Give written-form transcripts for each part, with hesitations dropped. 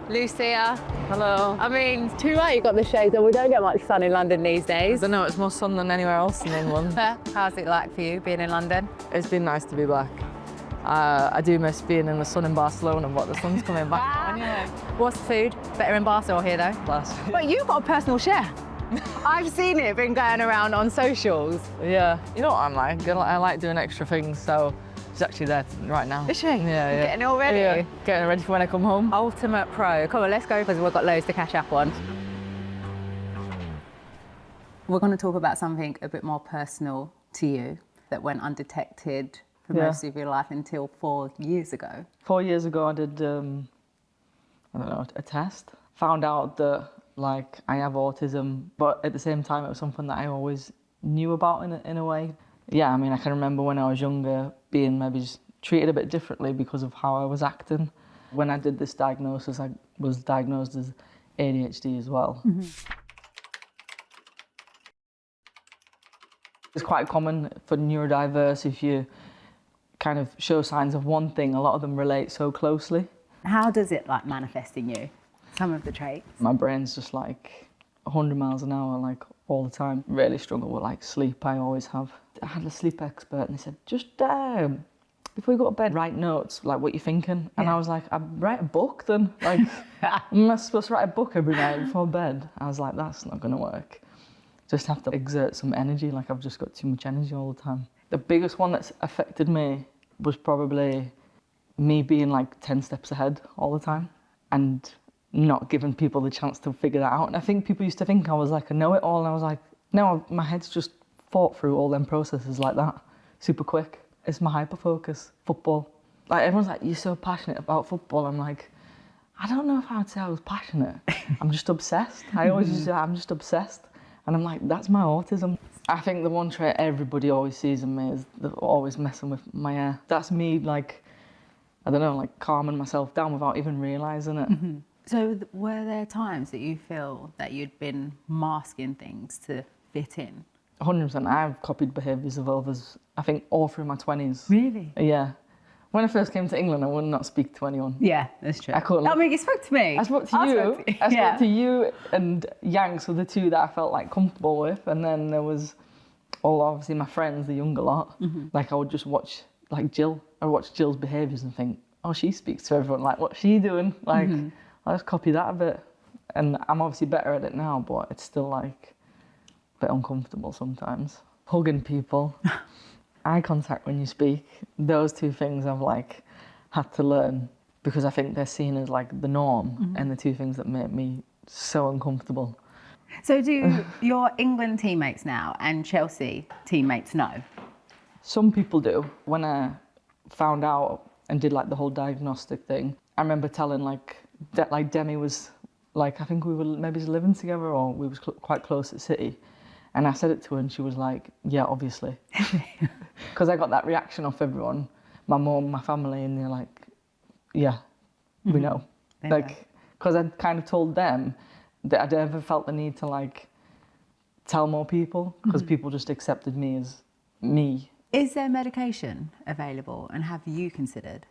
Lucia. Hello. I mean, it's too right you got the shades on. We don't get much sun in London these days. I know it's more sun than anywhere else in England. How's it like for you being in London? It's been nice to be back. I do miss being in the sun in Barcelona, but the sun's coming back now anyway. What's the food? Better in Barcelona or here though? Bless. But you've got a personal chef. I've seen it, been going around on socials. Yeah, you know what I'm like? I like doing extra things, so she's actually there right now. Is she? Yeah. Getting it all ready? Yeah, getting ready for when I come home. Ultimate pro. Come on, let's go because we've got loads to catch up on. We're going to talk about something a bit more personal to you that went undetected for most of your life until 4 years ago. 4 years ago, I did, I don't know, a test. Found out that, like, I have autism, but at the same time, it was something that I always knew about in a way. Yeah, I mean, I can remember when I was younger being maybe just treated a bit differently because of how I was acting. When I did this diagnosis, I was diagnosed as ADHD as well. Mm-hmm. It's quite common for neurodiverse, if you kind of show signs of one thing, a lot of them relate so closely. How does it like manifest in you? Some of the traits? My brain's just like 100 miles an hour, like all the time. Really struggle with like sleep, I always have. I had a sleep expert and he said, just before you go to bed, write notes, like what you're thinking. And I was like, I write a book then. Like, am I supposed to write a book every night before bed? I was like, that's not gonna work. Just have to exert some energy, like I've just got too much energy all the time. The biggest one that's affected me was probably me being like 10 steps ahead all the time and not giving people the chance to figure that out. And I think people used to think I was like a know-it-all, and I was like, no, my head's just thought through all them processes like that, super quick. It's my hyper-focus, football. Like everyone's like, you're so passionate about football. I'm like, I don't know if I would say I was passionate. I'm just obsessed. I always just say I'm just obsessed. And I'm like, that's my autism. I think the one trait everybody always sees in me is they're always messing with my hair. That's me, like, I don't know, like calming myself down without even realising it. Mm-hmm. So were there times that you feel that you'd been masking things to fit in? 100%. I've copied behaviours of others, I think, all through my 20s. Really? Yeah. When I first came to England, I would not speak to anyone. Yeah, that's true. I couldn't. I mean, you spoke to me. I spoke to you. I spoke to you and Yanks were the two that I felt like comfortable with. And then there was all obviously my friends, the younger lot. Mm-hmm. Like I would just watch like Jill. I would watch Jill's behaviours and think, oh, she speaks to everyone. Like, what's she doing? Like, I'll just copy that a bit. And I'm obviously better at it now, but it's still like a bit uncomfortable sometimes. Hugging people. Eye contact when you speak, those two things I've like had to learn because I think they're seen as like the norm and the two things that make me so uncomfortable. So do your England teammates now and Chelsea teammates know? Some people do. When I found out and did like the whole diagnostic thing, I remember telling like Demi was like, I think we were maybe living together or we was quite close at City. And I said it to her and she was like, yeah, obviously. Because I got that reaction off everyone, my mum, my family, and they're like, yeah, we know. Like, because I'd kind of told them that I'd never felt the need to like tell more people because people just accepted me as me. Is there medication available and have you considered?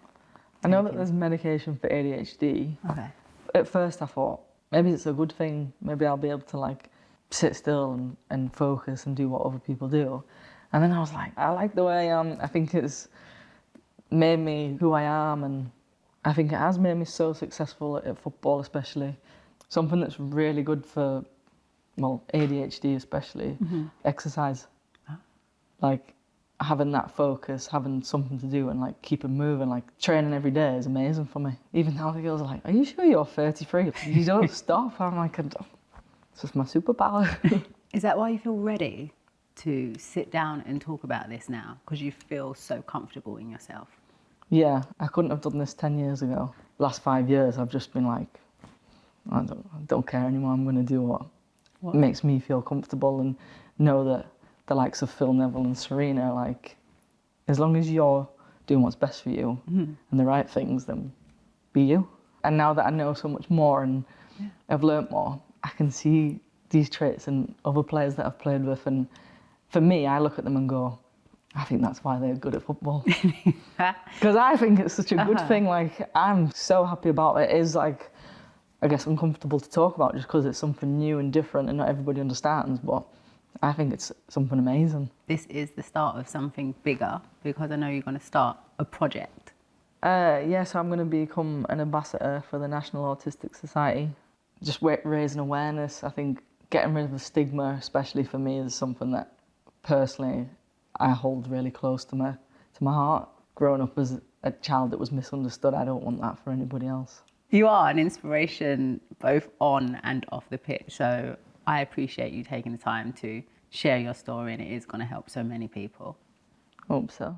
I know that there's medication for ADHD. Okay. At first I thought, maybe it's a good thing, maybe I'll be able to like sit still and focus and do what other people do. And then I was like, I like the way I am. I think it's made me who I am, and I think it has made me so successful at football especially. Something that's really good for, well, ADHD especially, exercise. Huh? Like having that focus, having something to do and like keeping moving, like training every day is amazing for me. Even now the girls are like, are you sure you're 33? You don't stop. I'm like, it's just my superpower. Is that why you feel ready to sit down and talk about this now? Because you feel so comfortable in yourself? Yeah, I couldn't have done this 10 years ago. Last 5 years, I've just been like, I don't care anymore. I'm going to do what makes me feel comfortable and know that the likes of Phil Neville and Serena, like, as long as you're doing what's best for you and the right things, then be you. And now that I know so much more and I've learnt more, I can see these traits in other players that I've played with, and for me, I look at them and go, I think that's why they're good at football. Because I think it's such a good thing. Like, I'm so happy about it. It is like I guess, uncomfortable to talk about just because it's something new and different and not everybody understands, but I think it's something amazing. This is the start of something bigger, because I know you're going to start a project. So I'm going to become an ambassador for the National Autistic Society. Just raising awareness. I think getting rid of the stigma, especially for me, is something that personally I hold really close to my heart. Growing up as a child that was misunderstood, I don't want that for anybody else. You are an inspiration both on and off the pitch, so I appreciate you taking the time to share your story, and it is going to help so many people. Hope so.